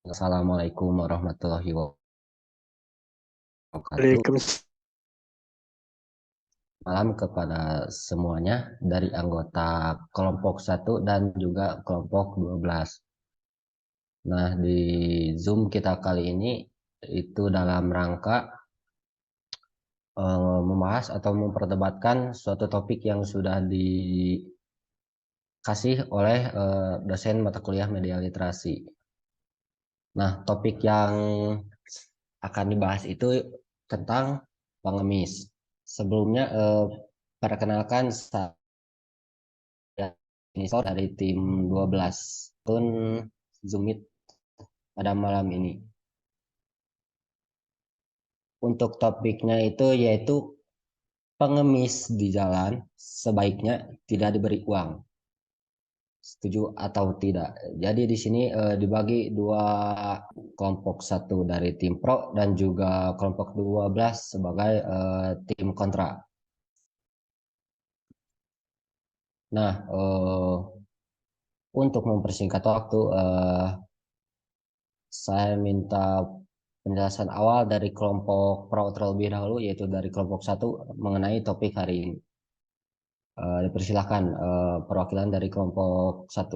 Assalamualaikum warahmatullahi wabarakatuh. Waalaikumsalam. Malam kepada semuanya dari anggota kelompok 1 dan juga kelompok 12. Nah, di Zoom kita kali ini itu dalam rangka membahas atau memperdebatkan suatu topik yang sudah dikasih oleh dosen mata kuliah media literasi. Nah, topik yang akan dibahas itu tentang pengemis. Sebelumnya, perkenalkan saya ini dari tim 12 pun Zoomit pada malam ini. Untuk topiknya itu yaitu pengemis di jalan sebaiknya tidak diberi uang. Setuju atau tidak? Jadi di sini dibagi dua kelompok, satu dari tim pro dan juga kelompok 12 sebagai tim kontra. Nah, untuk mempersingkat waktu, saya minta penjelasan awal dari kelompok pro terlebih dahulu, yaitu dari kelompok 1 mengenai topik hari ini. Dipersilahkan perwakilan dari kelompok 1.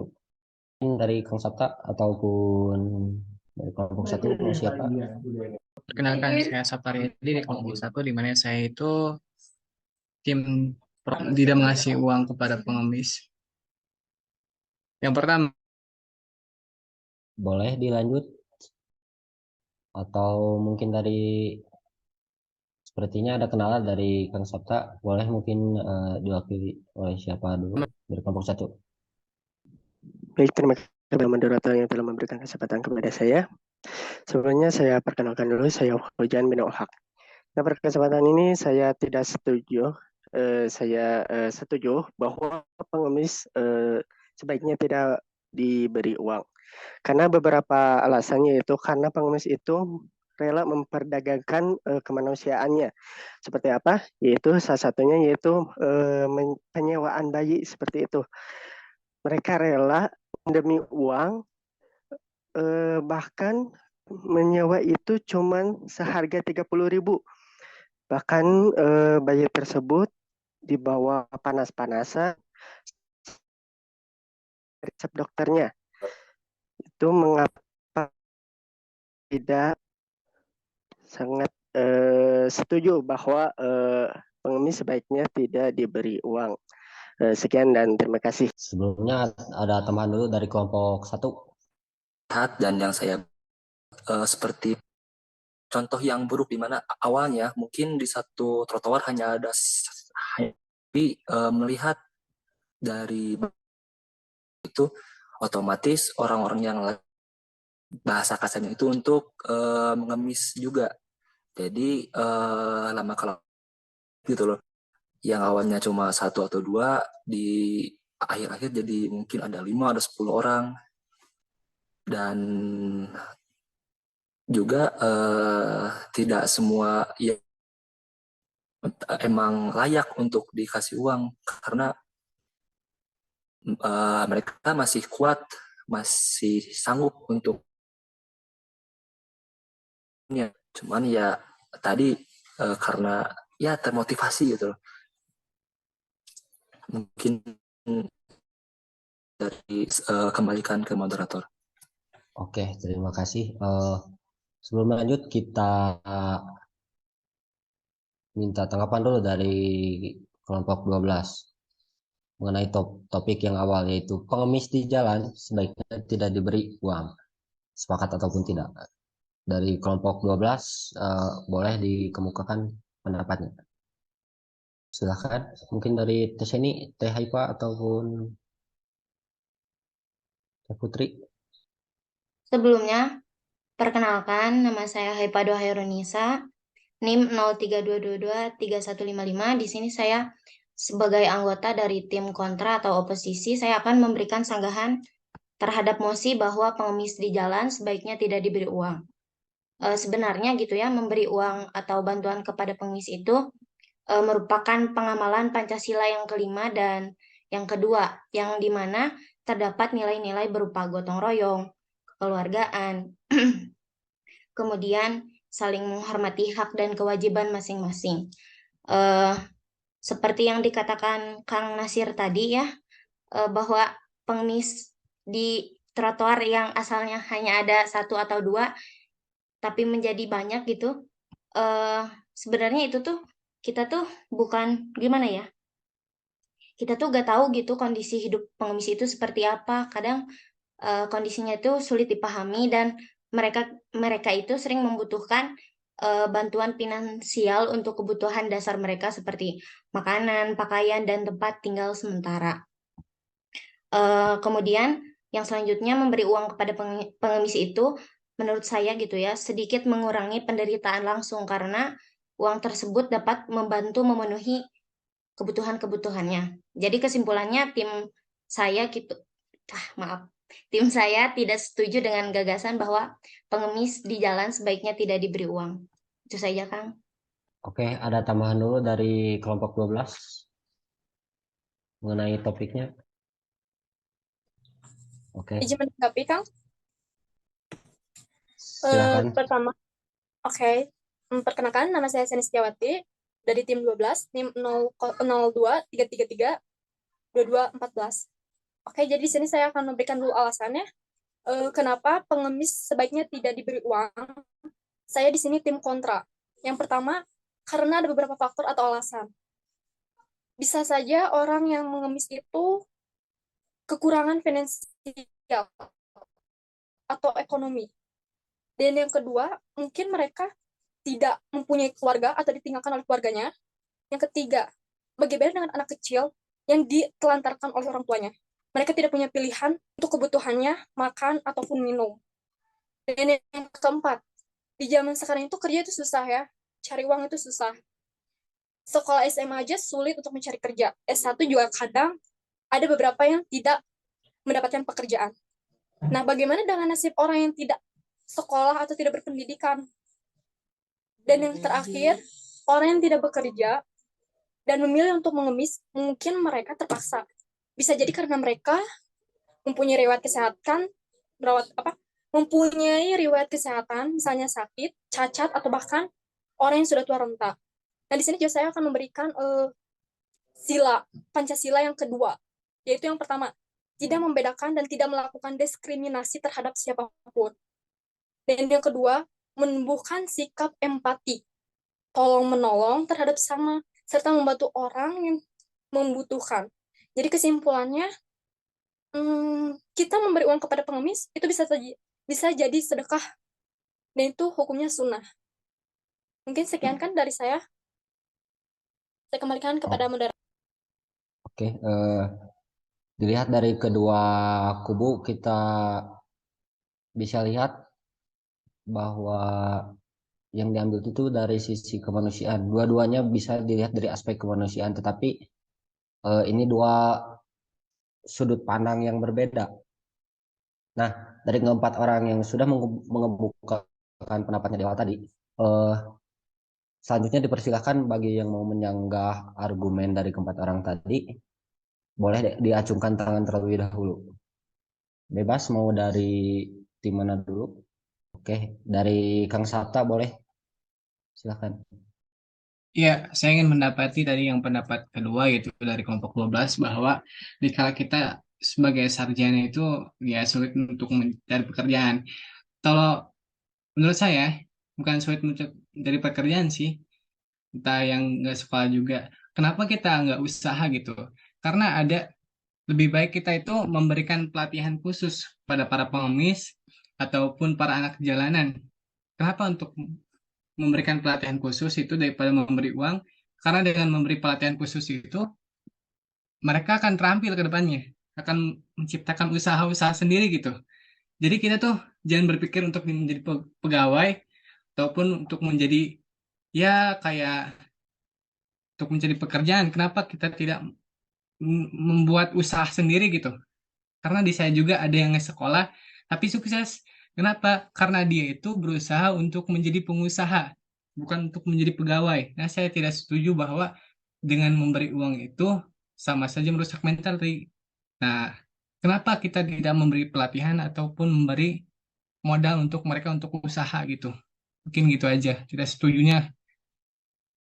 Dari Kang Sabta ataupun dari kelompok 1 mau siapa? Perkenalkan, saya Sapari di kelompok 1, di mana saya itu tim tidak mengasih uang kepada pengemis. Yang pertama, Boleh dilanjut atau mungkin dari sepertinya ada kenalan dari Kang Sabta, boleh mungkin diwakili oleh siapa dulu dari kelompok 1? Baik, terima kasih kepada moderator yang telah memberikan kesempatan kepada saya. Sebelumnya saya perkenalkan dulu, saya Hujan bin Haq. Nah, pada kesempatan ini saya tidak setuju. Saya setuju bahwa pengemis sebaiknya tidak diberi uang. Karena beberapa alasannya itu karena pengemis itu rela memperdagangkan kemanusiaannya. Seperti apa? Yaitu salah satunya yaitu penyewaan bayi seperti itu. Mereka rela demi uang, bahkan menyewa itu cuman seharga 30.000. Bahkan bayi tersebut dibawa panas-panasan resep dokternya. Itu mengapa tidak sangat setuju bahwa pengemis sebaiknya tidak diberi uang. Sekian dan terima kasih. Sebelumnya ada tambahan dulu dari kelompok 1. Dan yang saya seperti contoh yang buruk di mana awalnya mungkin di satu trotoar hanya ada tapi melihat dari itu otomatis orang-orang yang bahasa kasarnya itu untuk mengemis juga. Jadi lama kalau gitu loh, yang awalnya cuma satu atau dua di akhir-akhir jadi mungkin ada 5 ada 10 orang. Dan juga tidak semua ya emang layak untuk dikasih uang karena mereka masih kuat, masih sanggup untuk cuman ya tadi karena ya termotivasi gitu loh. Mungkin dari kembalikan ke moderator. Oke, terima kasih. Sebelum lanjut, kita minta tanggapan dulu dari kelompok 12 mengenai topik yang awal, yaitu pengemis di jalan sebaiknya tidak diberi uang. Sepakat ataupun tidak? Dari kelompok 12 boleh dikemukakan pendapatnya. Silahkan, mungkin dari Teh Seni, Teh Haifa ataupun Teh Putri. Sebelumnya, perkenalkan nama saya Haipado Hairunisa, NIM 0322231155. Di sini saya sebagai anggota dari tim kontra atau oposisi, saya akan memberikan sanggahan terhadap mosi bahwa pengemis di jalan sebaiknya tidak diberi uang. Sebenarnya gitu ya, memberi uang atau bantuan kepada pengemis itu merupakan pengamalan Pancasila yang kelima dan yang kedua, yang dimana terdapat nilai-nilai berupa gotong royong, kekeluargaan, kemudian saling menghormati hak dan kewajiban masing-masing. Seperti yang dikatakan Kang Nasir tadi ya, bahwa pengemis di trotoar yang asalnya hanya ada satu atau dua, tapi menjadi banyak gitu. Sebenarnya itu tuh kita tuh bukan gimana ya? Kita tuh gak tahu gitu kondisi hidup pengemis itu seperti apa. Kadang kondisinya itu sulit dipahami dan mereka itu sering membutuhkan bantuan finansial untuk kebutuhan dasar mereka seperti makanan, pakaian, dan tempat tinggal sementara. Kemudian yang selanjutnya memberi uang kepada pengemis itu menurut saya gitu ya sedikit mengurangi penderitaan langsung karena uang tersebut dapat membantu memenuhi kebutuhan-kebutuhannya. Jadi kesimpulannya saya gitu, tim saya tidak setuju dengan gagasan bahwa pengemis di jalan sebaiknya tidak diberi uang. Itu saja, Kang. Oke, ada tambahan dulu dari kelompok 12 mengenai topiknya. Oke, Izin menanggapi, Kang. silakan. Pertama, oke. Perkenalkan, nama saya Seni Setiawati dari tim 12, NIM 02 333 2214. Oke, jadi di sini saya akan memberikan dulu alasannya kenapa pengemis sebaiknya tidak diberi uang. Saya di sini tim kontra. Yang pertama, karena ada beberapa faktor atau alasan. Bisa saja orang yang mengemis itu kekurangan finansial atau ekonomi. Dan yang kedua, mungkin mereka tidak mempunyai keluarga atau ditinggalkan oleh keluarganya. Yang ketiga, bagaimana dengan anak kecil yang ditelantarkan oleh orang tuanya? Mereka tidak punya pilihan untuk kebutuhannya, makan, ataupun minum. Dan yang keempat, di zaman sekarang itu kerja itu susah ya. Cari uang itu susah. Sekolah SMA aja sulit untuk mencari kerja. S1 juga kadang ada beberapa yang tidak mendapatkan pekerjaan. Nah, bagaimana dengan nasib orang yang tidak sekolah atau tidak berpendidikan? Dan yang terakhir, orang yang tidak bekerja dan memilih untuk mengemis, mungkin mereka terpaksa. Bisa jadi karena mereka mempunyai riwayat kesehatan, mempunyai riwayat kesehatan, misalnya sakit, cacat, atau bahkan orang yang sudah tua renta. Nah, di sini juga saya akan memberikan Pancasila yang kedua, yaitu yang pertama, tidak membedakan dan tidak melakukan diskriminasi terhadap siapapun. Dan yang kedua, menumbuhkan sikap empati, tolong-menolong terhadap sesama, serta membantu orang yang membutuhkan. Jadi kesimpulannya, kita memberi uang kepada pengemis, itu bisa jadi sedekah, dan itu hukumnya sunnah. Mungkin sekian kan dari saya. Saya kembalikan kepada moderator. Oke, dilihat dari kedua kubu, kita bisa lihat bahwa yang diambil itu dari sisi kemanusiaan. Dua-duanya bisa dilihat dari aspek kemanusiaan, tetapi ini dua sudut pandang yang berbeda. Nah, dari keempat orang yang sudah mengemukakan pendapatnya di awal tadi, selanjutnya dipersilakan bagi yang mau menyanggah argumen dari keempat orang tadi, boleh diacungkan tangan terlebih dahulu. Bebas mau dari tim mana dulu? Oke, dari Kang Sabta boleh. Silakan. Ya, saya ingin mendapati tadi yang pendapat kedua yaitu dari kelompok 12 bahwa dikala kita sebagai sarjana itu ya sulit untuk mencari pekerjaan. Kalau menurut saya bukan sulit mencari pekerjaan sih, entah yang nggak sekolah juga. Kenapa kita nggak usaha gitu? Karena lebih baik kita itu memberikan pelatihan khusus pada para pengemis ataupun para anak jalanan. Kenapa untuk memberikan pelatihan khusus itu daripada memberi uang? Karena dengan memberi pelatihan khusus itu, mereka akan terampil ke depannya, akan menciptakan usaha-usaha sendiri gitu. Jadi kita tuh jangan berpikir untuk menjadi pegawai ataupun untuk menjadi ya kayak untuk mencari pekerjaan. Kenapa kita tidak membuat usaha sendiri gitu? Karena di saya juga ada yang sekolah tapi sukses. Kenapa? Karena dia itu berusaha untuk menjadi pengusaha, bukan untuk menjadi pegawai. Nah, saya tidak setuju bahwa dengan memberi uang itu sama saja merusak mental. Nah, kenapa kita tidak memberi pelatihan ataupun memberi modal untuk mereka untuk usaha gitu. Mungkin gitu aja. Tidak setujunya.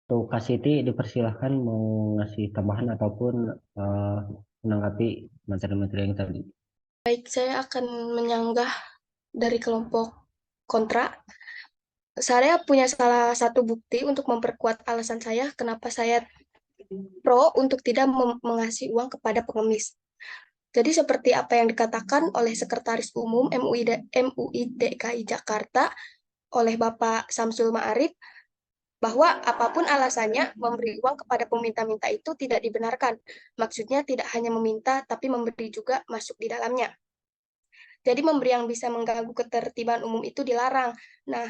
Untuk Kak Siti dipersilahkan mau ngasih tambahan ataupun eh, menanggapi materi-materi yang tadi. Baik, saya akan menyanggah dari kelompok kontra. Saya punya salah satu bukti untuk memperkuat alasan saya kenapa saya pro untuk tidak mengasih uang kepada pengemis. Jadi seperti apa yang dikatakan oleh Sekretaris Umum MUI DKI Jakarta oleh Bapak Samsul Ma'arif, bahwa apapun alasannya memberi uang kepada peminta-minta itu tidak dibenarkan. Maksudnya tidak hanya meminta, tapi memberi juga masuk di dalamnya. Jadi memberi yang bisa mengganggu ketertiban umum itu dilarang. Nah,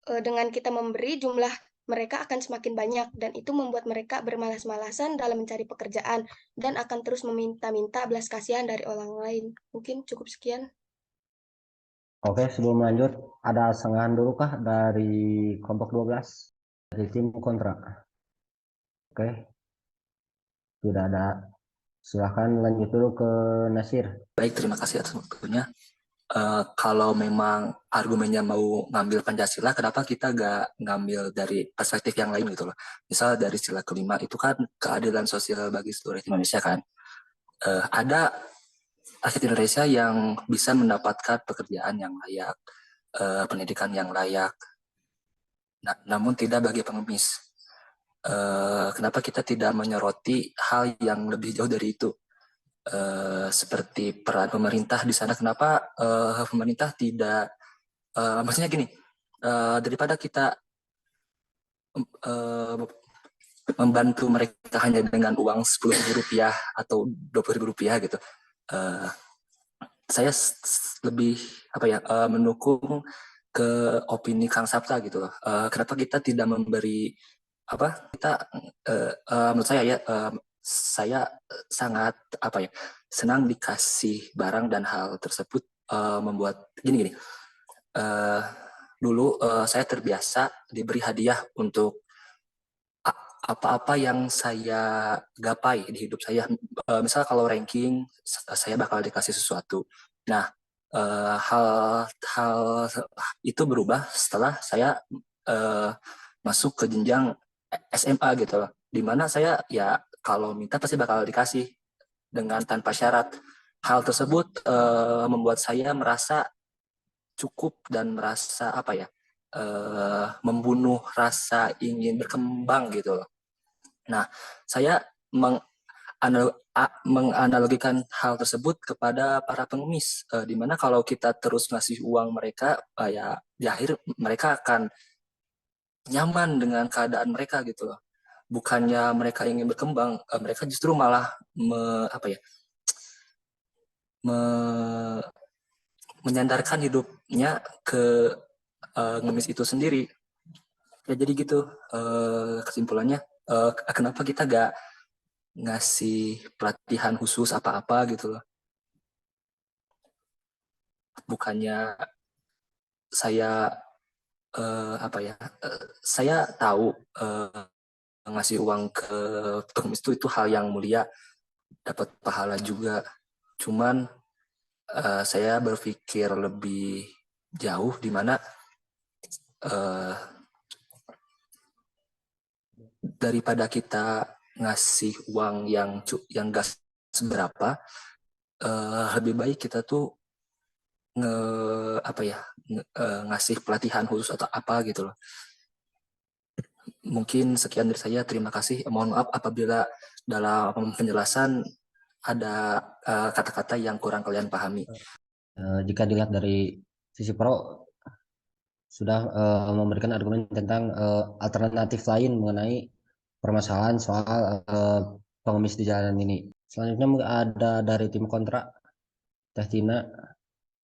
dengan kita memberi, jumlah mereka akan semakin banyak, dan itu membuat mereka bermalas-malasan dalam mencari pekerjaan, dan akan terus meminta-minta belas kasihan dari orang lain. Mungkin cukup sekian. Oke, sebelum lanjut, ada sanggahan dulu kah dari kelompok 12 dari tim kontra? Oke, tidak ada. Silahkan lanjut dulu ke Nasir. Baik, terima kasih atas waktunya. Kalau memang argumennya mau ngambil Pancasila, kenapa kita gak ngambil dari perspektif yang lain gitu loh. Misal dari sila kelima itu kan keadilan sosial bagi seluruh Indonesia kan. Ada rakyat Indonesia yang bisa mendapatkan pekerjaan yang layak, pendidikan yang layak, namun tidak bagi pengemis. Kenapa kita tidak menyoroti hal yang lebih jauh dari itu? Seperti peran pemerintah di sana, kenapa pemerintah tidak, maksudnya gini, daripada kita membantu mereka hanya dengan uang Rp10.000 atau Rp20.000 gitu, saya lebih mendukung ke opini Kang Sapta gitu loh. Kenapa kita tidak memberi menurut saya ya, saya sangat senang dikasih barang, dan hal tersebut membuat gini. Dulu saya terbiasa diberi hadiah untuk apa-apa yang saya gapai di hidup saya. Misal kalau ranking, saya bakal dikasih sesuatu. Nah, hal itu berubah setelah saya masuk ke jenjang SMA gitu loh. Dimana saya ya kalau minta pasti bakal dikasih dengan tanpa syarat. Hal tersebut membuat saya merasa cukup dan merasa membunuh rasa ingin berkembang gitu loh. Nah, saya menganalogikan hal tersebut kepada para pengemis, di mana kalau kita terus ngasih uang mereka, ya di akhir mereka akan nyaman dengan keadaan mereka gitu loh. Bukannya mereka ingin berkembang, mereka justru malah menyandarkan hidupnya ke ngemis itu sendiri. Ya jadi gitu, kesimpulannya, kenapa kita gak ngasih pelatihan khusus apa-apa gitu loh. Bukannya saya saya tahu ngasih uang ke pengemis itu hal yang mulia, dapat pahala juga. Cuman saya berpikir lebih jauh, di mana daripada kita ngasih uang yang gak seberapa, lebih baik kita tuh ngasih pelatihan khusus atau apa gitu loh. Mungkin sekian dari saya, terima kasih. Mohon maaf apabila dalam penjelasan ada kata-kata yang kurang kalian pahami. Jika dilihat dari sisi pro, sudah memberikan argumen tentang alternatif lain mengenai permasalahan soal pengemis di jalanan ini. Selanjutnya ada dari tim kontra, Teh Tina,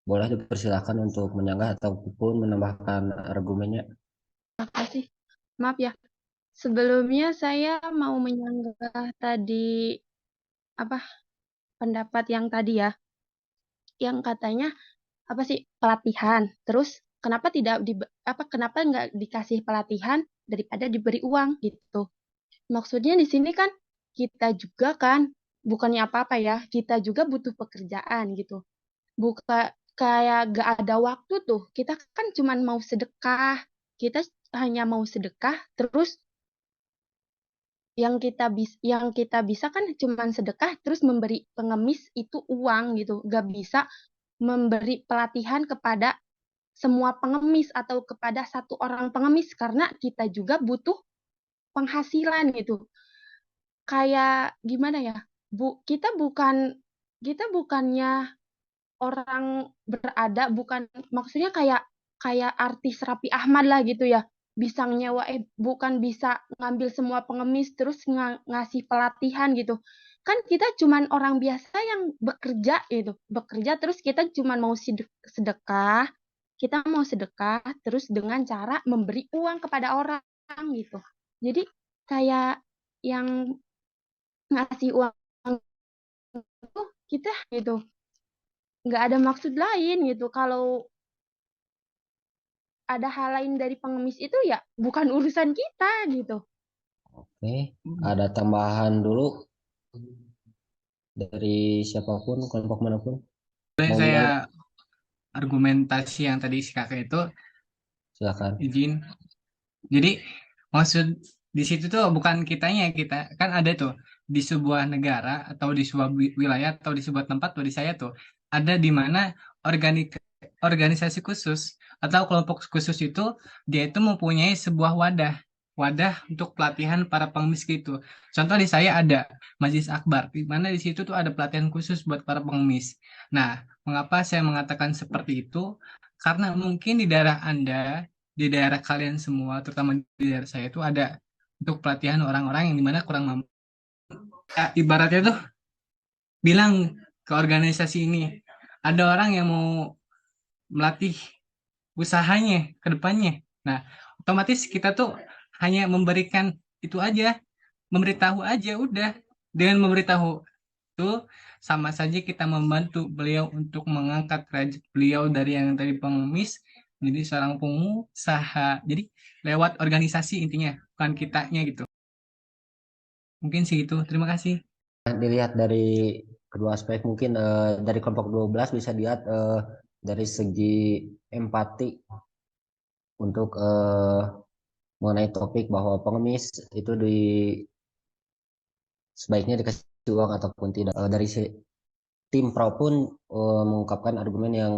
boleh dipersilakan untuk menyanggah ataupun menambahkan argumennya. Terima kasih. Maaf ya. Sebelumnya saya mau menyanggah tadi pendapat yang tadi ya, yang katanya pelatihan. Terus kenapa kenapa nggak dikasih pelatihan daripada diberi uang gitu? Maksudnya di sini kan kita juga kan bukannya apa-apa ya, kita juga butuh pekerjaan gitu. kayak gak ada waktu tuh. Kita kan cuman mau sedekah. Kita hanya mau sedekah, terus yang kita bisa kan cuman sedekah terus memberi pengemis itu uang gitu. Gak bisa memberi pelatihan kepada semua pengemis atau kepada satu orang pengemis karena kita juga butuh penghasilan gitu. Kayak gimana ya? Kita bukannya orang berada, bukan maksudnya kayak kayak artis Raffi Ahmad lah gitu ya. Bisa nyewa bukan bisa ngambil semua pengemis terus ngasih pelatihan gitu. Kan kita cuman orang biasa yang bekerja gitu. Bekerja terus kita cuman mau sedekah. Kita mau sedekah terus dengan cara memberi uang kepada orang gitu. Jadi kayak yang ngasih uang itu kita gitu nggak ada maksud lain gitu. Kalau ada hal lain dari pengemis itu ya bukan urusan kita gitu. Oke, ada tambahan dulu dari siapapun, kelompok manapun. Boleh Mau saya bilang, argumentasi yang tadi si kakak itu silakan. izin. Jadi maksud di situ tuh bukan kitanya, kita kan ada tuh di sebuah negara atau di sebuah wilayah atau di sebuah tempat tuh di saya tuh ada di mana organisasi khusus atau kelompok khusus itu dia itu mempunyai sebuah wadah untuk pelatihan para pengemis gitu. Contoh di saya ada Majelis Akbar di mana di situ tuh ada pelatihan khusus buat para pengemis. Nah, mengapa saya mengatakan seperti itu? Karena mungkin di daerah Anda, di daerah kalian semua, terutama di daerah saya itu ada untuk pelatihan orang-orang yang dimana kurang mampu. Ya, ibaratnya tuh bilang ke organisasi ini, ada orang yang mau melatih usahanya ke depannya. Nah, otomatis kita tuh hanya memberikan itu aja, memberitahu aja udah. Dengan memberitahu itu sama saja kita membantu beliau untuk mengangkat derajat beliau dari yang tadi pengemis jadi seorang pengusaha. Jadi lewat organisasi intinya, bukan kitanya gitu. Mungkin sih itu. Terima kasih. Dilihat dari kedua aspek, mungkin dari kelompok 12 bisa dilihat dari segi empati untuk mengenai topik bahwa pengemis itu sebaiknya dikasih uang ataupun tidak. Dari tim pro pun mengungkapkan argumen yang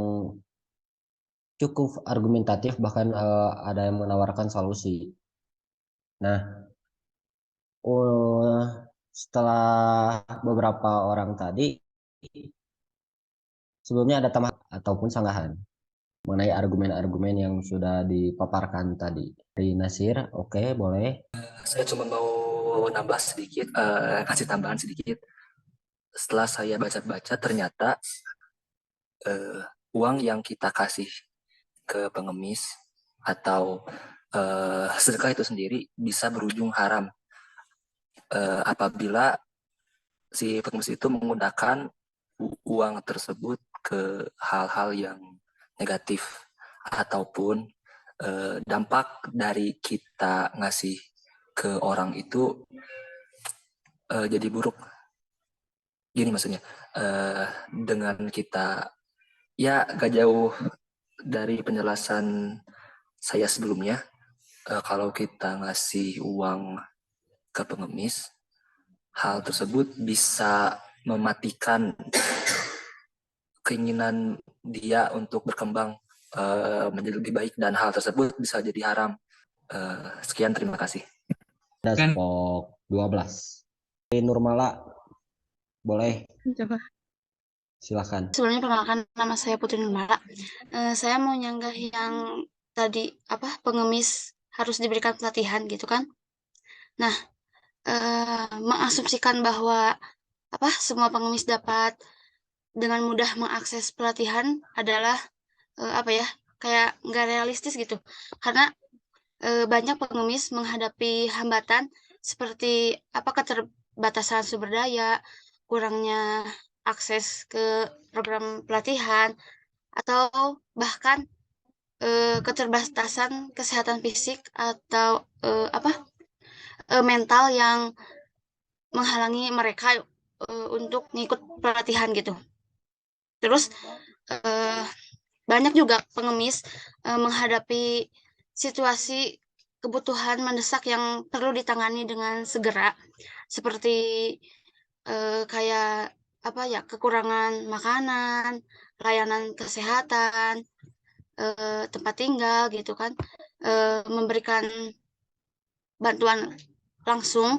cukup argumentatif, bahkan ada yang menawarkan solusi. Nah, setelah beberapa orang tadi, sebelumnya ada tambahan ataupun sanggahan mengenai argumen-argumen yang sudah dipaparkan tadi. Dari Nasir, oke, boleh. Saya cuma mau nambah sedikit, kasih tambahan sedikit. Setelah saya baca-baca, ternyata uang yang kita kasih ke pengemis atau sedekah itu sendiri bisa berujung haram apabila si pengemis itu menggunakan uang tersebut ke hal-hal yang negatif ataupun dampak dari kita ngasih ke orang itu jadi buruk. Gini maksudnya, dengan kita ya gak jauh dari penjelasan saya sebelumnya, kalau kita ngasih uang ke pengemis, hal tersebut bisa mematikan keinginan dia untuk berkembang menjadi lebih baik dan hal tersebut bisa jadi haram. Sekian, terima kasih. Ada Kan spok 12. Nurmala, boleh, Coba. silakan. Sebelumnya perkenalkan, nama saya Putri Nurmala. Saya mau nyanggah yang tadi pengemis harus diberikan pelatihan gitu kan. Nah, mengasumsikan bahwa semua pengemis dapat dengan mudah mengakses pelatihan adalah kayak nggak realistis gitu. Karena banyak pengemis menghadapi hambatan seperti keterbatasan sumber daya, kurangnya akses ke program pelatihan, atau bahkan keterbatasan kesehatan fisik atau mental yang menghalangi mereka untuk ngikut pelatihan gitu. Terus banyak juga pengemis menghadapi situasi kebutuhan mendesak yang perlu ditangani dengan segera, seperti kayak apa ya, kekurangan makanan, layanan kesehatan, tempat tinggal gitu kan, memberikan bantuan langsung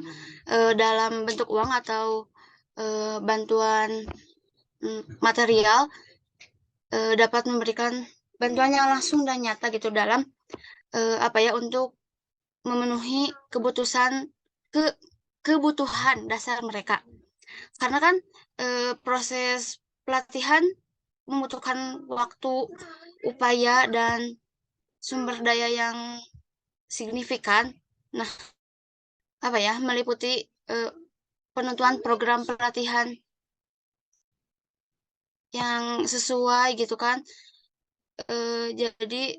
dalam bentuk uang atau bantuan material, dapat memberikan bantuan yang langsung dan nyata gitu dalam apa ya, untuk memenuhi kebutuhan dasar mereka. Karena kan proses pelatihan membutuhkan waktu, upaya, dan sumber daya yang signifikan. Nah, apa ya, meliputi penentuan program pelatihan yang sesuai gitu kan. Jadi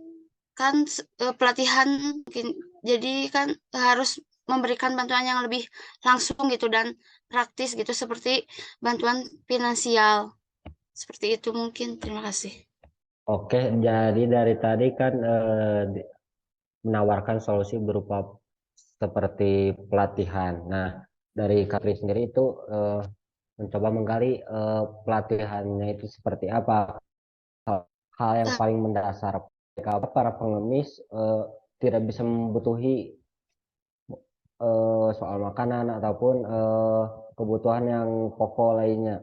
kan pelatihan mungkin jadi kan harus memberikan bantuan yang lebih langsung gitu dan praktis gitu, seperti bantuan finansial. Seperti itu mungkin. Terima kasih. Oke, jadi dari tadi kan menawarkan solusi berupa seperti pelatihan. Nah, dari Kapri sendiri itu mencoba menggali pelatihannya itu seperti apa. Hal yang Eh, paling mendasar. Jika para pengemis tidak bisa membutuhi soal makanan ataupun kebutuhan yang pokok lainnya.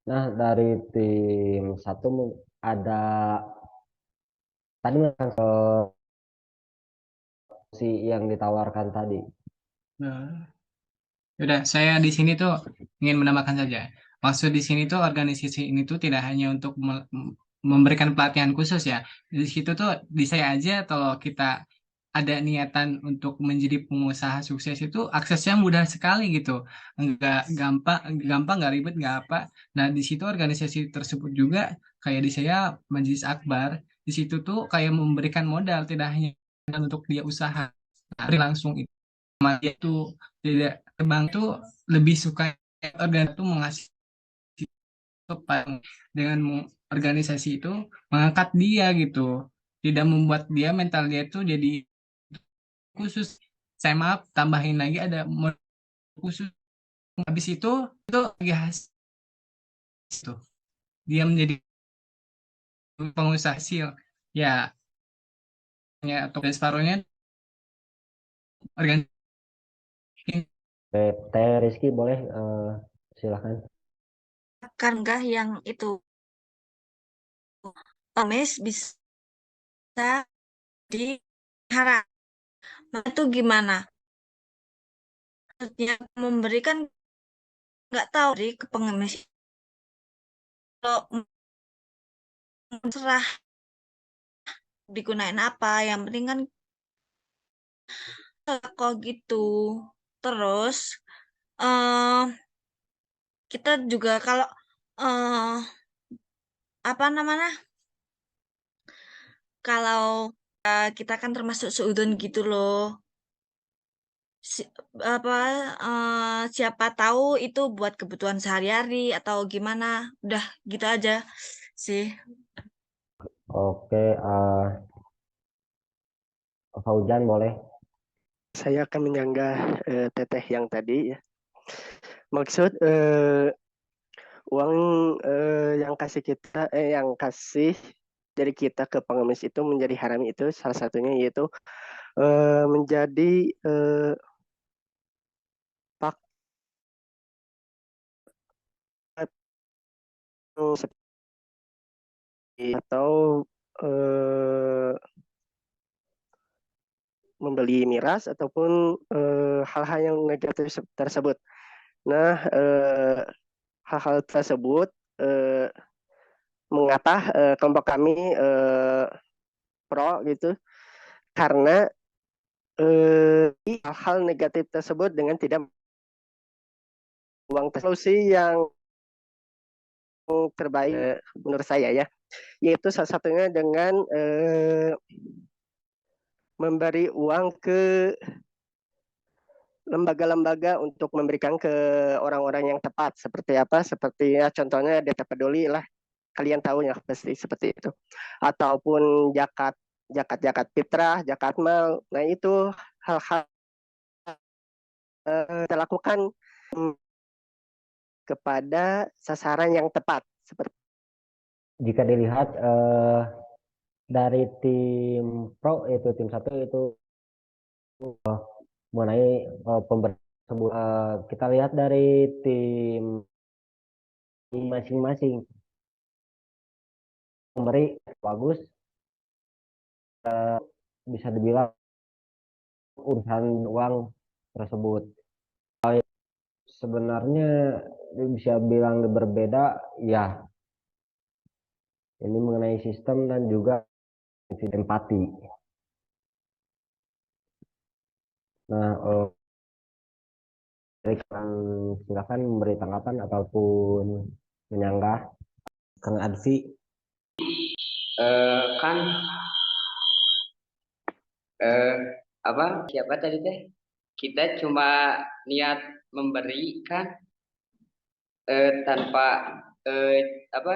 Nah, dari tim satu ada tadi solusi yang ditawarkan tadi. Nah, udah, saya di sini tuh ingin menambahkan saja. Maksud di sini tuh organisasi ini tuh tidak hanya untuk memberikan pelatihan khusus ya. Di situ tuh bisa aja kalau kita ada niatan untuk menjadi pengusaha sukses itu aksesnya mudah sekali gitu. Enggak gampang, gampang, nggak ribet, nggak apa. Nah, di situ organisasi tersebut juga kayak di saya Majelis Akbar, di situ tuh kayak memberikan modal tidak hanya untuk dia usaha, tapi langsung itu sama dia tuh tidak, bank tuh lebih suka organ tuh mengasih kepada dengan organisasi itu mengangkat dia gitu, tidak membuat dia mental dia tuh jadi khusus. Saya maaf tambahin lagi ada modal khusus. Habis itu lagi hasil tuh dia menjadi pengusaha hasil ya, ya atau separuhnya organisasi. Teh Rizky boleh silakan. Kan enggak yang itu pengemis bisa diharap. Nah, itu gimana? Maksudnya memberikan nggak tahu dari ke pengemis. Kalau serah digunain apa, yang penting kan kok gitu. Terus eh kita juga kalau eh apa namanya? Kalau kita kan termasuk seudon gitu loh. Si- apa siapa tahu itu buat kebutuhan sehari-hari atau gimana. Udah gitu aja sih. Oke, Fauzan boleh. Saya akan menyanggah teteh yang tadi ya. Maksud uang yang kasih dari kita ke pengemis itu menjadi haram itu salah satunya yaitu menjadi atau membeli miras ataupun hal-hal yang negatif tersebut. Nah, hal-hal tersebut mengapa kelompok kami pro gitu karena hal-hal negatif tersebut dengan tidak uang solusi yang terbaik menurut saya ya, yaitu salah satunya dengan memberi uang ke lembaga-lembaga untuk memberikan ke orang-orang yang tepat seperti apa, seperti ya contohnya Data Peduli lah kalian tahu ya pasti seperti itu. Ataupun zakat fitrah, zakat mal. Nah itu hal-hal kita lakukan kepada sasaran yang tepat. Seperti Jika dilihat dari tim pro itu tim satu itu mengenai pemberian tersebut, kita lihat dari tim masing-masing memberi bagus, bisa dibilang urusan uang tersebut. Sebenarnya bisa bilang berbeda, ya. Ini mengenai sistem dan juga empati. Nah, silakan memberi tanggapan ataupun menyanggah. Kang Advi. Kan apa siapa tadi teh, kita cuma niat memberi kan, tanpa apa,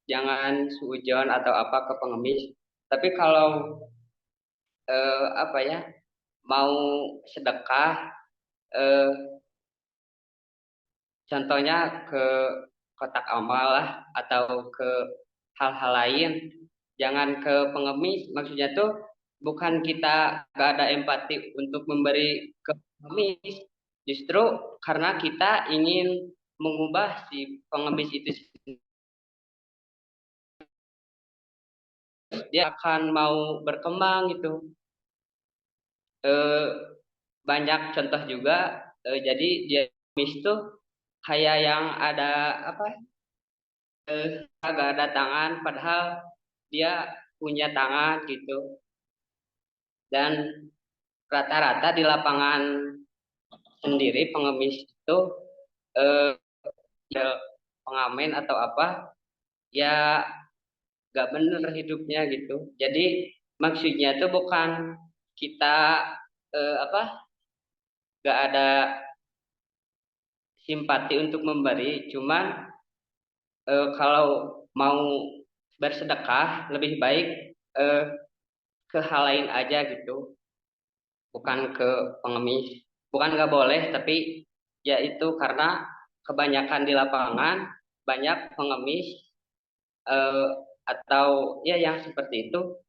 jangan suujon atau apa ke pengemis. Tapi kalau apa ya, mau sedekah, contohnya ke kotak amal lah atau ke hal-hal lain, jangan ke pengemis. Maksudnya tuh bukan kita gak ada empati untuk memberi ke pengemis, justru karena kita ingin mengubah si pengemis itu, dia akan mau berkembang gitu. Banyak contoh juga, jadi dia pengemis tuh kayak yang ada apa, agak ada tangan padahal dia punya tangan gitu. Dan rata-rata di lapangan sendiri pengemis itu ya pengamen atau apa, ya gak bener hidupnya gitu. Jadi maksudnya itu bukan kita apa, gak ada simpati untuk memberi, cuman kalau mau bersedekah lebih baik ke hal lain aja gitu, bukan ke pengemis. Bukan nggak boleh, tapi ya itu karena kebanyakan di lapangan banyak pengemis atau ya yang seperti itu,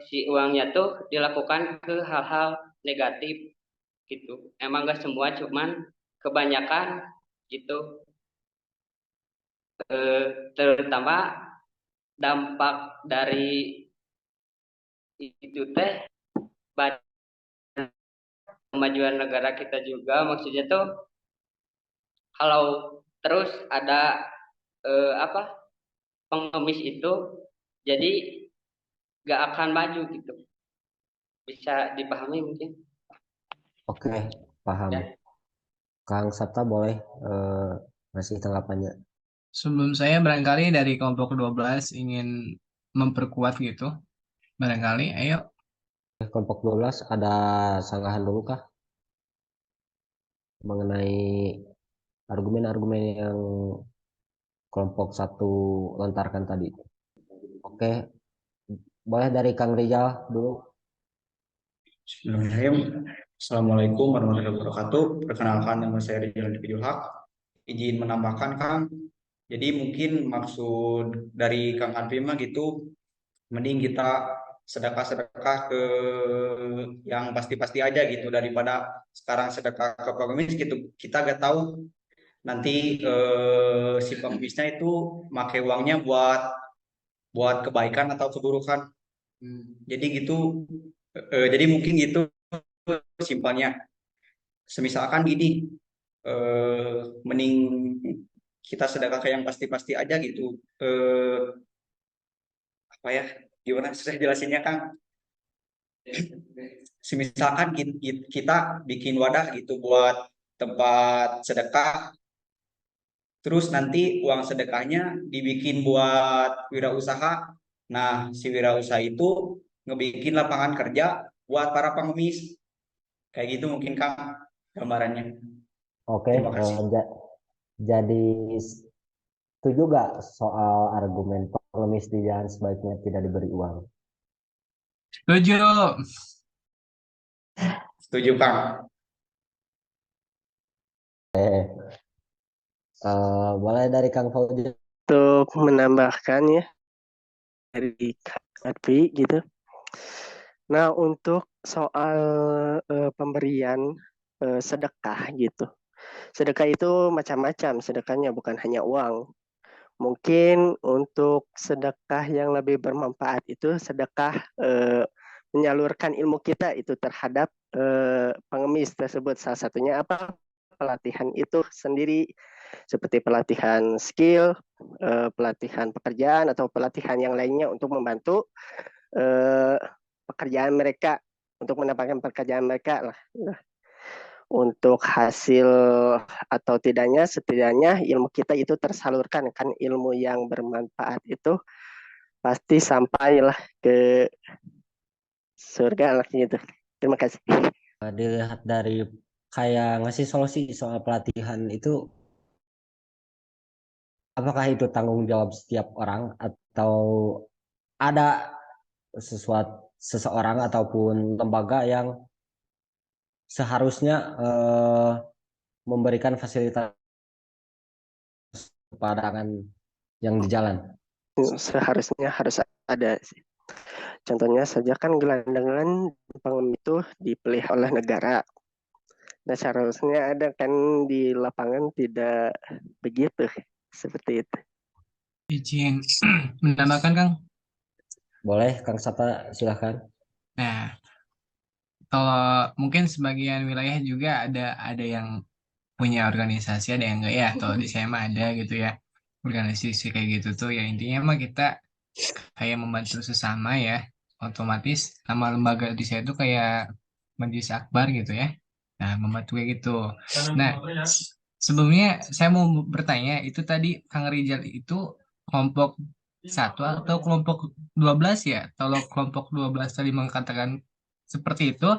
si uangnya tuh dilakukan ke hal-hal negatif gitu. Emang nggak semua, cuman kebanyakan gitu. Terutama dampak dari itu teh kemajuan negara kita juga. Maksudnya tuh kalau terus ada apa, pengemis itu jadi gak akan maju gitu. Bisa dipahami mungkin? Oke, paham. Ya. Kang Sabta boleh ngasih tanggapannya. Sebelum saya barangkali dari kelompok 12 ingin memperkuat gitu. Barangkali, ayo. Kelompok 12 ada sanggahan dulu kah mengenai argumen-argumen yang kelompok satu lontarkan tadi? Oke, boleh dari Kang Rizal dulu. Bismillahirrahmanirrahim. Assalamualaikum warahmatullahi wabarakatuh. Perkenalkan, nama saya Rizal Dipidul Haq. Izin menambahkan Kang. Jadi mungkin maksud dari Kang Hanfi mah gitu, mending kita sedekah-sedekah ke yang pasti-pasti aja gitu, daripada sekarang sedekah ke pengemis gitu. Kita gak tahu nanti si pengemisnya itu pakai uangnya buat kebaikan atau keburukan. Jadi gitu. Jadi mungkin gitu simpelnya. Semisalkan gini, mending kita sedekah ke yang pasti-pasti aja gitu. Apa ya? Gimana susah jelasinnya Kang? Semisalkan kita bikin wadah gitu buat tempat sedekah, terus nanti uang sedekahnya dibikin buat wirausaha. Nah, si wirausaha itu ngebikin lapangan kerja buat para pengemis. Kayak gitu mungkin Kang gambarannya. Oke, Terima kasih. jadi Setuju gak soal argumen pengemis di jalan sebaiknya tidak diberi uang? Setuju. Setuju, Kang. Boleh dari Kang Fauzi. Untuk menambahkan ya dari Kak Arfi gitu. Nah, untuk soal pemberian sedekah gitu. Sedekah itu macam-macam, sedekahnya bukan hanya uang. Mungkin untuk sedekah yang lebih bermanfaat itu sedekah menyalurkan ilmu kita itu terhadap pengemis tersebut. Salah satunya apa? Pelatihan itu sendiri seperti pelatihan skill, pelatihan pekerjaan atau pelatihan yang lainnya untuk membantu pekerjaan mereka, untuk mendapatkan pekerjaan mereka lah. Untuk hasil atau tidaknya, setidaknya ilmu kita itu tersalurkan, kan ilmu yang bermanfaat itu pasti sampailah ke surga lah gitu. Terima kasih. Dilihat dari kayak ngasih solusi soal pelatihan itu, apakah itu tanggung jawab setiap orang atau ada seseorang ataupun lembaga yang seharusnya memberikan fasilitas kepada yang di jalan? Seharusnya harus ada sih. Contohnya saja kan gelandangan pengemis itu dipilih oleh negara. Nah, seharusnya ada kan di lapangan tidak begitu seperti itu. Izin menambahkan, Kang. Boleh, Kang Sapa, silahkan. Nah, kalau mungkin sebagian wilayah juga ada yang punya organisasi, ada yang enggak ya. Kalau di saya mah ada gitu ya. Organisasi kayak gitu tuh ya intinya mah kita kayak membantu sesama ya. Otomatis nama lembaga di saya tuh kayak Majelis Akbar gitu ya. Nah, membantu kayak gitu. Nah, sebelumnya saya mau bertanya, itu tadi Kang Rizal itu kelompok satu atau kelompok 12 ya? Kalau kelompok 12 tadi mengatakan seperti itu,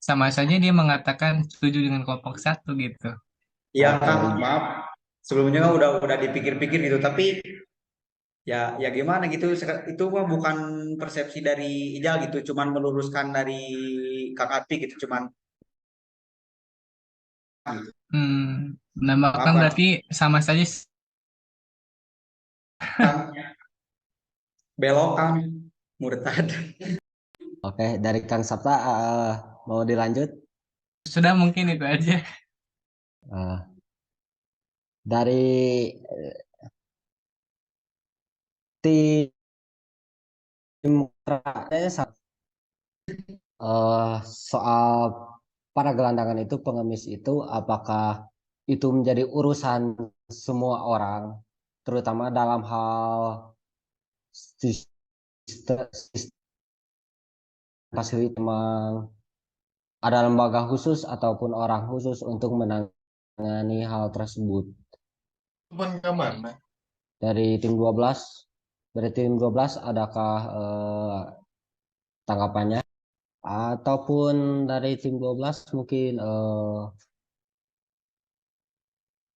sama saja dia mengatakan setuju dengan kelompok satu gitu. Iya, Kang, maaf. Sebelumnya udah dipikir-pikir gitu, tapi ya gimana gitu. Itu mah bukan persepsi dari Ijal gitu, cuman meluruskan dari Kang Atpi gitu, cuman gitu. Menambahkan Maaf, Kang. berarti sama saja. Kang, belok, Kang. Murtad. Oke, dari Kang Sapta mau dilanjut? Sudah mungkin itu aja. Dari tim soal para gelandangan itu, pengemis itu, apakah itu menjadi urusan semua orang, terutama dalam hal sistem fasilitas, memang ada lembaga khusus ataupun orang khusus untuk menangani hal tersebut? Dari tim 12, adakah tanggapannya? Ataupun dari tim 12 mungkin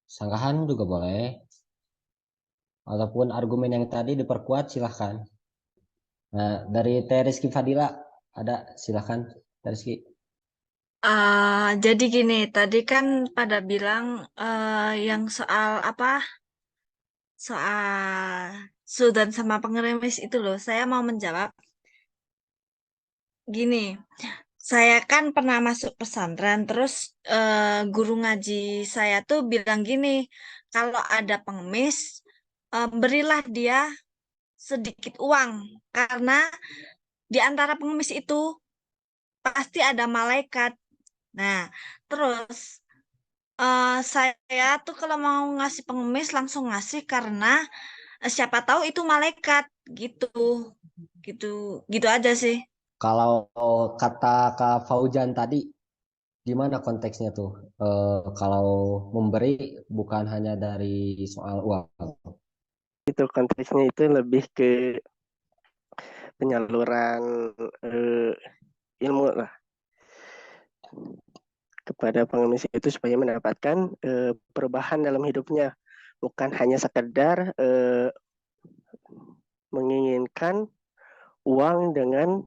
sanggahan juga boleh. Ataupun argumen yang tadi diperkuat, silahkan. Nah, dari Teh Rizky Fadila ada, silahkan Teh Rizky. Jadi gini, tadi kan pada bilang yang soal apa? Soal Sudan sama pengemis itu loh. Saya mau menjawab gini. Saya kan pernah masuk pesantren, terus guru ngaji saya tuh bilang gini, kalau ada pengemis, berilah dia sedikit uang, karena di antara pengemis itu pasti ada malaikat. Nah, terus saya tuh kalau mau ngasih pengemis langsung ngasih karena siapa tahu itu malaikat gitu, gitu, gitu aja sih. Kalau kata Kak Fauzan tadi, gimana konteksnya tuh? Kalau memberi bukan hanya dari soal uang. Itu konteksnya itu lebih ke penyaluran ilmu lah kepada pengemis itu supaya mendapatkan perubahan dalam hidupnya, bukan hanya sekedar menginginkan uang dengan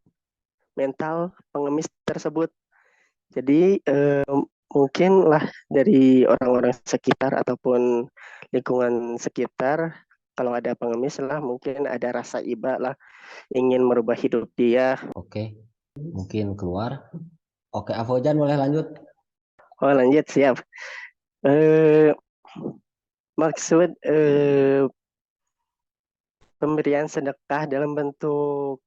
mental pengemis tersebut. Jadi mungkinlah dari orang-orang sekitar ataupun lingkungan sekitar, kalau ada pengemis lah mungkin ada rasa iba lah, ingin merubah hidup dia. Oke, mungkin keluar. Oke, Avojan boleh lanjut. Oh lanjut, siap. Maksud pemberian sedekah dalam bentuk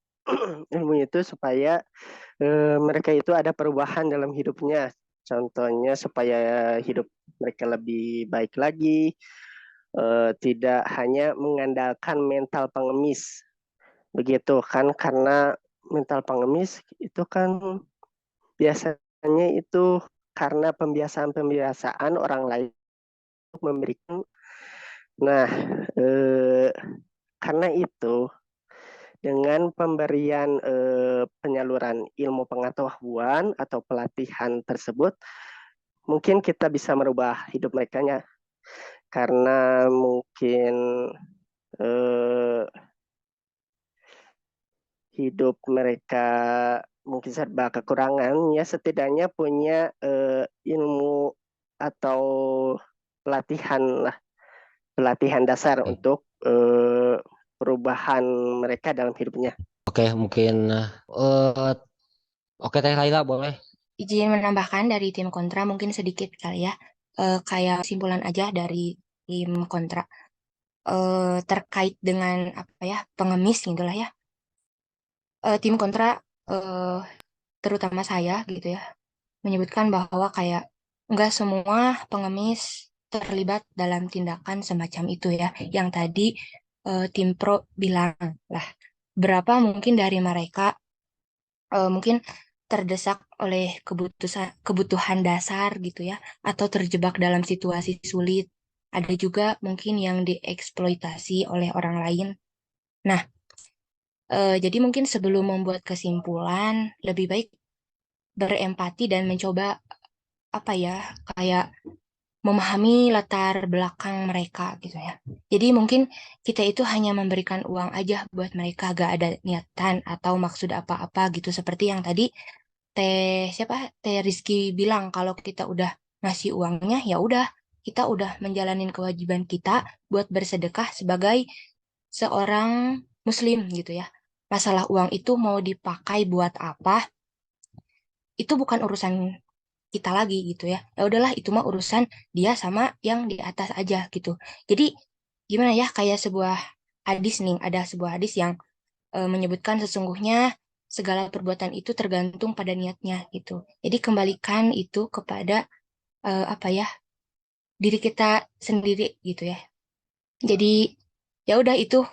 ilmu itu supaya mereka itu ada perubahan dalam hidupnya. Contohnya supaya hidup mereka lebih baik lagi, tidak hanya mengandalkan mental pengemis. Begitu kan, karena mental pengemis itu kan biasanya itu karena pembiasaan-pembiasaan orang lain memberikan. Nah, karena itu dengan pemberian penyaluran ilmu pengetahuan atau pelatihan tersebut, mungkin kita bisa merubah hidup mereka nya, karena mungkin hidup mereka mungkin serba kekurangan, ya setidaknya punya ilmu atau pelatihan dasar Oke. untuk perubahan mereka dalam hidupnya. Oke, mungkin oke Teh Laila boleh. Izin menambahkan dari tim kontra mungkin sedikit kali ya. Kayak kesimpulan aja dari tim kontra. Terkait dengan apa ya, pengemis gitu lah ya. Tim kontra terutama saya gitu ya, menyebutkan bahwa kayak nggak semua pengemis terlibat dalam tindakan semacam itu ya. Yang tadi tim pro bilang lah, berapa mungkin dari mereka mungkin terdesak oleh kebutuhan dasar gitu ya, atau terjebak dalam situasi sulit. Ada juga mungkin yang dieksploitasi oleh orang lain. Nah, jadi mungkin sebelum membuat kesimpulan, lebih baik berempati dan mencoba apa ya, kayak memahami latar belakang mereka gitu ya. Jadi mungkin kita itu hanya memberikan uang aja buat mereka, gak ada niatan atau maksud apa-apa gitu. Seperti yang tadi Teh Rizky bilang, kalau kita udah ngasih uangnya ya udah, kita udah menjalanin kewajiban kita buat bersedekah sebagai seorang muslim gitu ya. Masalah uang itu mau dipakai buat apa, itu bukan urusan kita lagi gitu ya. Ya udahlah, itu mah urusan dia sama yang di atas aja gitu. Jadi gimana ya, kayak sebuah hadis nih, ada sebuah hadis yang menyebutkan sesungguhnya segala perbuatan itu tergantung pada niatnya gitu. Jadi kembalikan itu kepada apa ya, diri kita sendiri gitu ya. Jadi ya udah, itu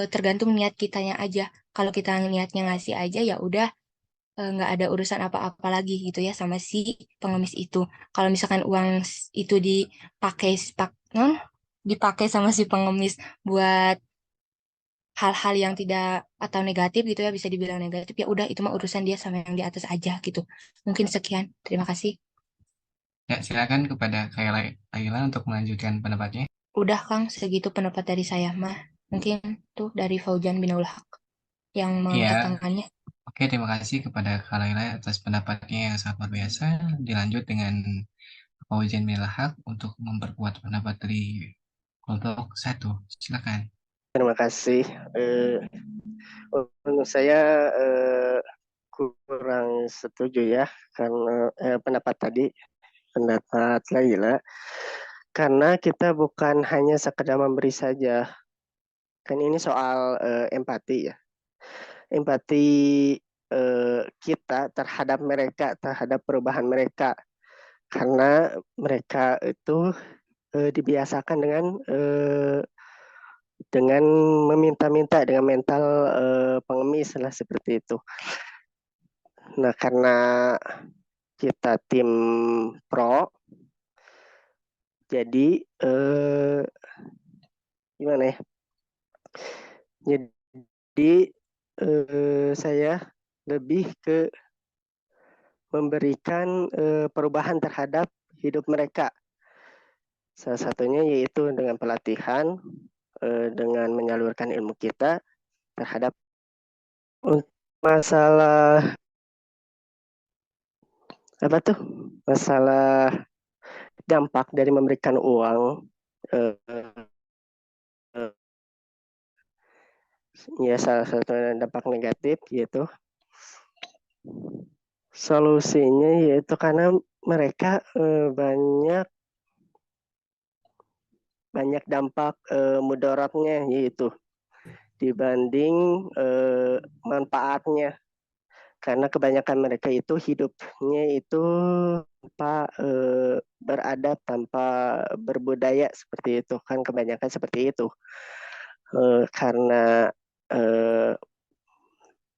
tergantung niat kitanya aja. Kalau kita niatnya ngasih aja ya udah, nggak ada urusan apa-apa lagi gitu ya sama si pengemis itu. Kalau misalkan uang itu dipakai dipakai sama si pengemis buat hal-hal yang tidak atau negatif gitu ya, bisa dibilang negatif, ya udah itu mah urusan dia sama yang di atas aja gitu. Mungkin sekian, terima kasih. Ya, silakan kepada Kaila untuk melanjutkan pendapatnya. Udah Kang, segitu pendapat dari saya mah. Mungkin tuh dari Faujan Binaul Haq yang mengangkat Ya, tangannya. oke, terima kasih kepada Kaila atas pendapatnya yang sangat luar biasa. Dilanjut dengan Fauzian Milahak untuk memperkuat pendapat dari kelompok satu. Silakan. Terima kasih. Menurut saya kurang setuju ya, karena pendapat tadi, pendapat Laila, karena kita bukan hanya sekedar memberi saja. Kan ini soal empati ya. Empati kita terhadap mereka, terhadap perubahan mereka. Karena mereka itu dibiasakan dengan meminta-minta, dengan mental pengemis lah seperti itu. Nah, karena kita tim pro, jadi gimana ya? Jadi saya lebih ke memberikan perubahan terhadap hidup mereka. Salah satunya yaitu dengan pelatihan, dengan menyalurkan ilmu kita terhadap masalah apa tuh? Masalah dampak dari memberikan uang, eh, eh, ya salah satu dampak negatif yaitu solusinya yaitu karena mereka banyak dampak mudaratnya yaitu dibanding manfaatnya, karena kebanyakan mereka itu hidupnya itu tanpa beradab, tanpa berbudaya, seperti itu kan, kebanyakan seperti itu. Karena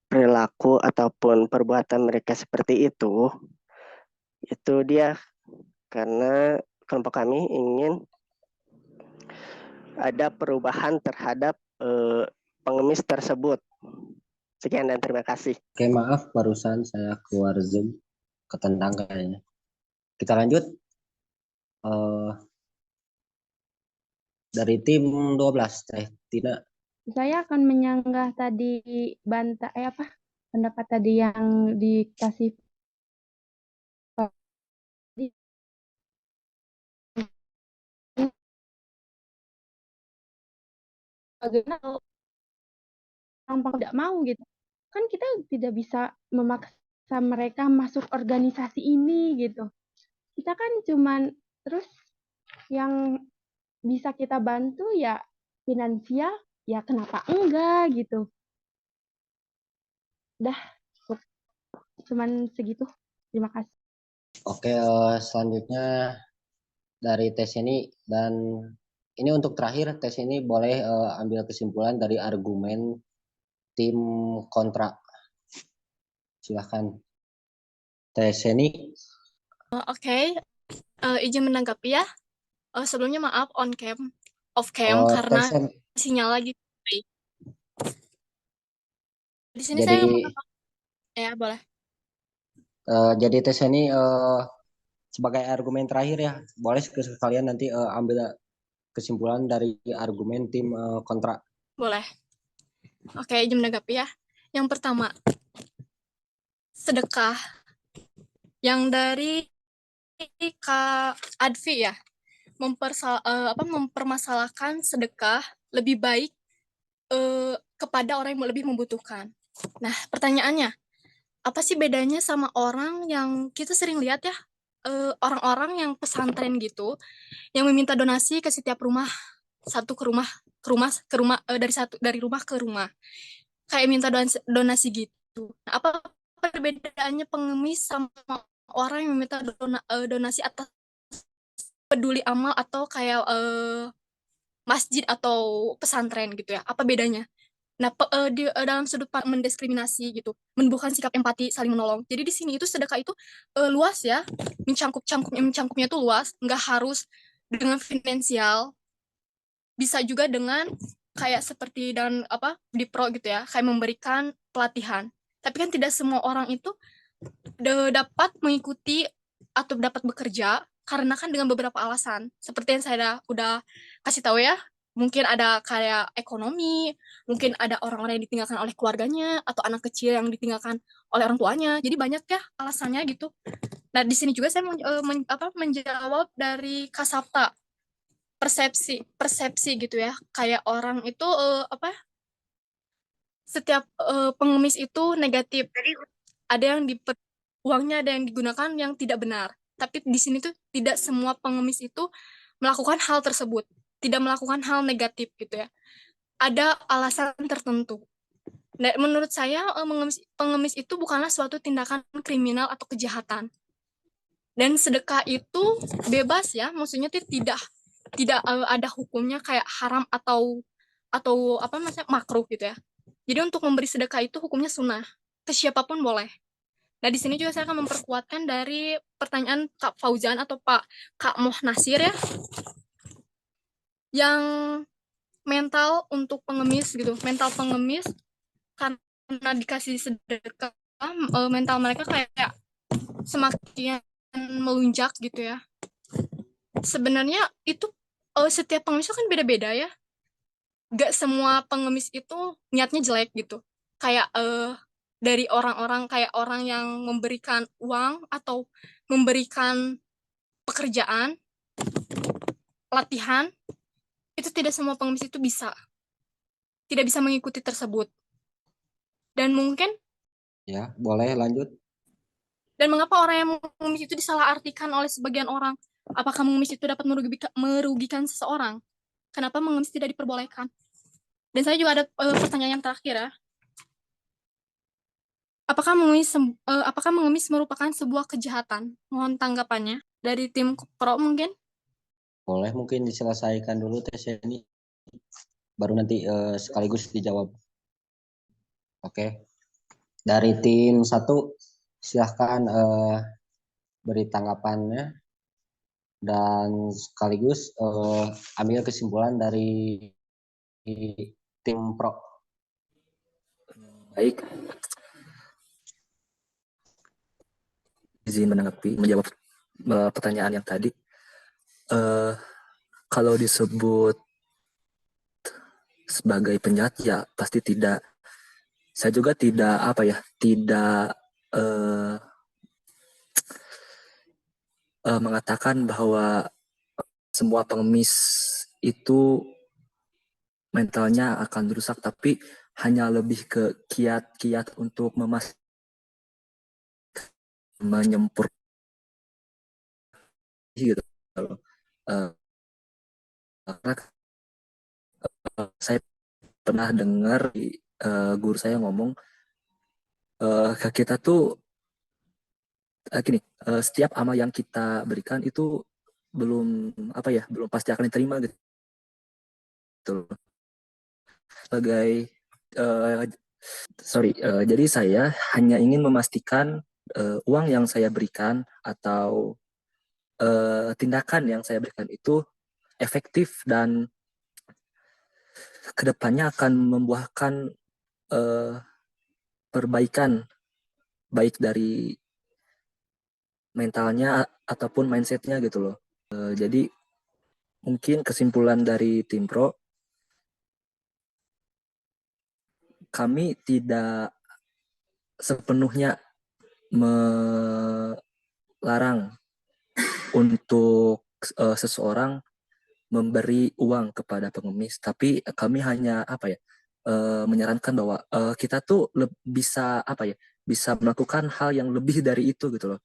perilaku ataupun perbuatan mereka seperti itu dia, karena kelompok kami ingin ada perubahan terhadap pengemis tersebut. Sekian dan terima kasih. Oke, maaf barusan saya keluar Zoom, ketendang kayaknya. Kita lanjut. Dari tim 12, Teh Tina. Saya akan menyanggah tadi pendapat tadi yang dikasih bagaimana tampang tidak mau gitu. Kan kita tidak bisa memaksa mereka masuk organisasi ini gitu. Kita kan cuman terus yang bisa kita bantu ya finansial, ya kenapa enggak gitu. Udah, cuman segitu. Terima kasih. Oke, selanjutnya dari tes ini, dan ini untuk terakhir, tes ini boleh ambil kesimpulan dari argumen tim kontra. Silahkan. Tes ini. Oke, izin menanggapi ya. Sebelumnya maaf off cam karena sinyal lagi. Di sini jadi, saya ya boleh. Jadi tes ini sebagai argumen terakhir ya, boleh sekalian nanti ambil kesimpulan dari argumen tim kontra. Boleh. Oke, izin menanggapi ya. Yang pertama, sedekah yang dari Kak Advi ya, mempermasalahkan sedekah lebih baik kepada orang yang lebih membutuhkan. Nah, pertanyaannya, apa sih bedanya sama orang yang kita sering lihat ya, orang-orang yang pesantren gitu, yang meminta donasi ke setiap rumah, dari rumah ke rumah, kayak minta donasi gitu. Nah, apa perbedaannya pengemis sama orang yang meminta donasi atas peduli amal atau kayak masjid atau pesantren gitu ya? Apa bedanya? Nah, dalam sudut mendiskriminasi gitu, menumbuhkan sikap empati, saling menolong. Jadi di sini itu sedekah itu luas ya, mencangkupnya tuh luas, nggak harus dengan finansial, bisa juga dengan kayak seperti dan di pro gitu ya, kayak memberikan pelatihan. Tapi kan tidak semua orang itu dapat mengikuti atau dapat bekerja karena kan dengan beberapa alasan. Seperti yang saya udah kasih tahu ya, mungkin ada kayak ekonomi, mungkin ada orang-orang yang ditinggalkan oleh keluarganya, atau anak kecil yang ditinggalkan oleh orang tuanya. Jadi banyak ya alasannya gitu. Nah, di sini juga saya menjawab dari Kasapta, persepsi gitu ya. Kayak orang itu setiap pengemis itu negatif. Ada yang uangnya ada yang digunakan yang tidak benar. Tapi di sini tuh tidak semua pengemis itu melakukan hal tersebut, tidak melakukan hal negatif gitu ya. Ada alasan tertentu. Dan menurut saya pengemis itu bukanlah suatu tindakan kriminal atau kejahatan. Dan sedekah itu bebas ya, maksudnya tidak ada hukumnya kayak haram atau makruh gitu ya. Jadi untuk memberi sedekah itu hukumnya sunnah, ke siapapun boleh. Nah, di sini juga saya akan memperkuatkan dari pertanyaan Kak Fauzan atau Kak Moh Nasir ya, yang mental untuk pengemis gitu, mental pengemis karena dikasih sedekah, mental mereka kayak semakin melunjak gitu ya. sebenarnya itu setiap pengemis itu kan beda-beda ya. Gak semua pengemis itu niatnya jelek gitu. Kayak dari orang-orang kayak orang yang memberikan uang atau memberikan pekerjaan, latihan, itu tidak semua pengemis itu tidak bisa mengikuti tersebut. Dan mungkin Ya, boleh lanjut. dan mengapa orang yang mengemis itu disalahartikan oleh sebagian orang? Apakah mengemis itu dapat merugikan seseorang? Kenapa mengemis tidak diperbolehkan? Dan saya juga ada pertanyaan yang terakhir ya. Apakah mengemis merupakan sebuah kejahatan? Mohon tanggapannya dari tim pro mungkin. Boleh mungkin diselesaikan dulu tes ini, baru nanti sekaligus dijawab. Oke. Dari tim 1, silahkan beri tanggapannya dan sekaligus ambil kesimpulan dari tim pro. Baik, izin menjawab pertanyaan yang tadi. Kalau disebut sebagai penjahat ya pasti tidak. Saya juga tidak mengatakan bahwa semua pengemis itu mentalnya akan rusak, tapi hanya lebih ke kiat-kiat untuk menyempur gitu. Karena saya pernah dengar guru saya ngomong ke kita tuh gini, setiap amal yang kita berikan itu belum pasti akan diterima gitu. Sebagai jadi saya hanya ingin memastikan uang yang saya berikan atau tindakan yang saya berikan itu efektif dan kedepannya akan membuahkan perbaikan baik dari mentalnya ataupun mindsetnya gitu loh. Jadi mungkin kesimpulan dari tim pro, kami tidak sepenuhnya melarang untuk seseorang memberi uang kepada pengemis, tapi kami hanya menyarankan bahwa kita tuh bisa bisa melakukan hal yang lebih dari itu gitu loh.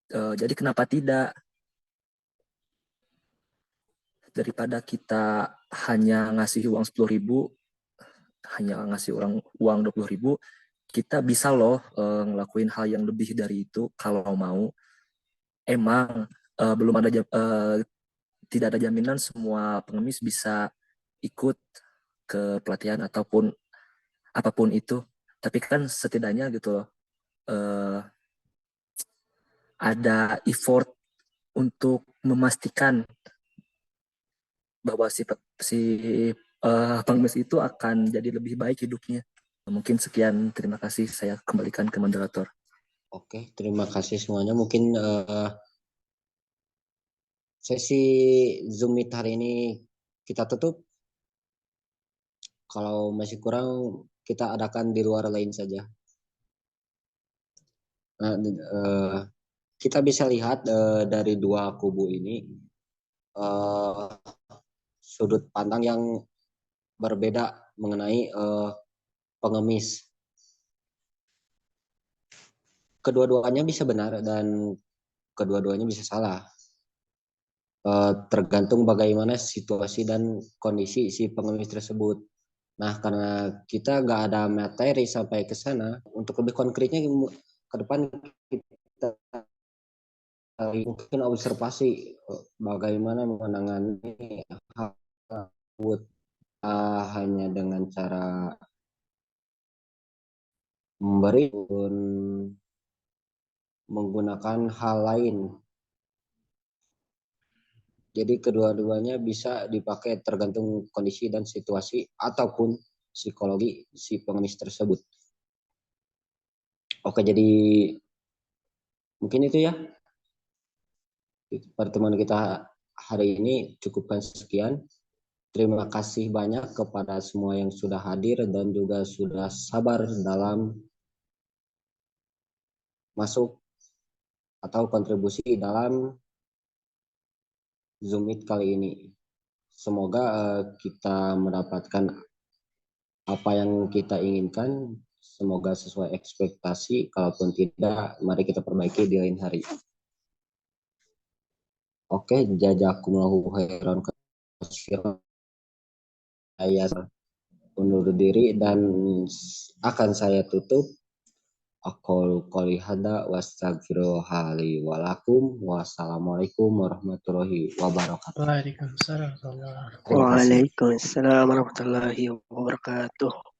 Jadi kenapa tidak, daripada kita hanya ngasih uang 10.000, hanya ngasih uang 20.000, kita bisa loh ngelakuin hal yang lebih dari itu kalau mau. Emang belum ada tidak ada jaminan semua pengemis bisa ikut ke pelatihan ataupun apapun itu, tapi kan setidaknya gitu loh ada effort untuk memastikan bahwa si pengemis itu akan jadi lebih baik hidupnya. Mungkin sekian, terima kasih, saya kembalikan ke moderator. Oke, terima kasih semuanya. Mungkin sesi Zoom Meet hari ini kita tutup. Kalau masih kurang, kita adakan di luar lain saja. Nah, kita bisa lihat dari dua kubu ini sudut pandang yang berbeda mengenai pengemis. Kedua-duanya bisa benar dan kedua-duanya bisa salah. Tergantung bagaimana situasi dan kondisi si pengemis tersebut. Nah, karena kita nggak ada materi sampai ke sana, untuk lebih konkretnya ke depan kita mungkin observasi bagaimana menangani hal tersebut hanya dengan cara memberi pun menggunakan hal lain. Jadi kedua-duanya bisa dipakai tergantung kondisi dan situasi ataupun psikologi si pengemis tersebut. Oke, jadi mungkin itu ya. pertemuan kita hari ini cukupkan sekian. Terima kasih banyak kepada semua yang sudah hadir dan juga sudah sabar dalam masuk atau kontribusi dalam Zoom Meet kali ini. Semoga kita mendapatkan apa yang kita inginkan. Semoga sesuai ekspektasi. Kalaupun tidak, mari kita perbaiki di lain hari. Oke, jazakumullahu khairan katsiran. Saya undur diri dan akan saya tutup. Aqulu qouli hadza wa astaghfirullaha li wa lakum. Wassalamualaikum warahmatullahi wabarakatuh. Waalaikumsalam warahmatullahi wabarakatuh. Terima kasih. Waalaikumsalam warahmatullahi wabarakatuh.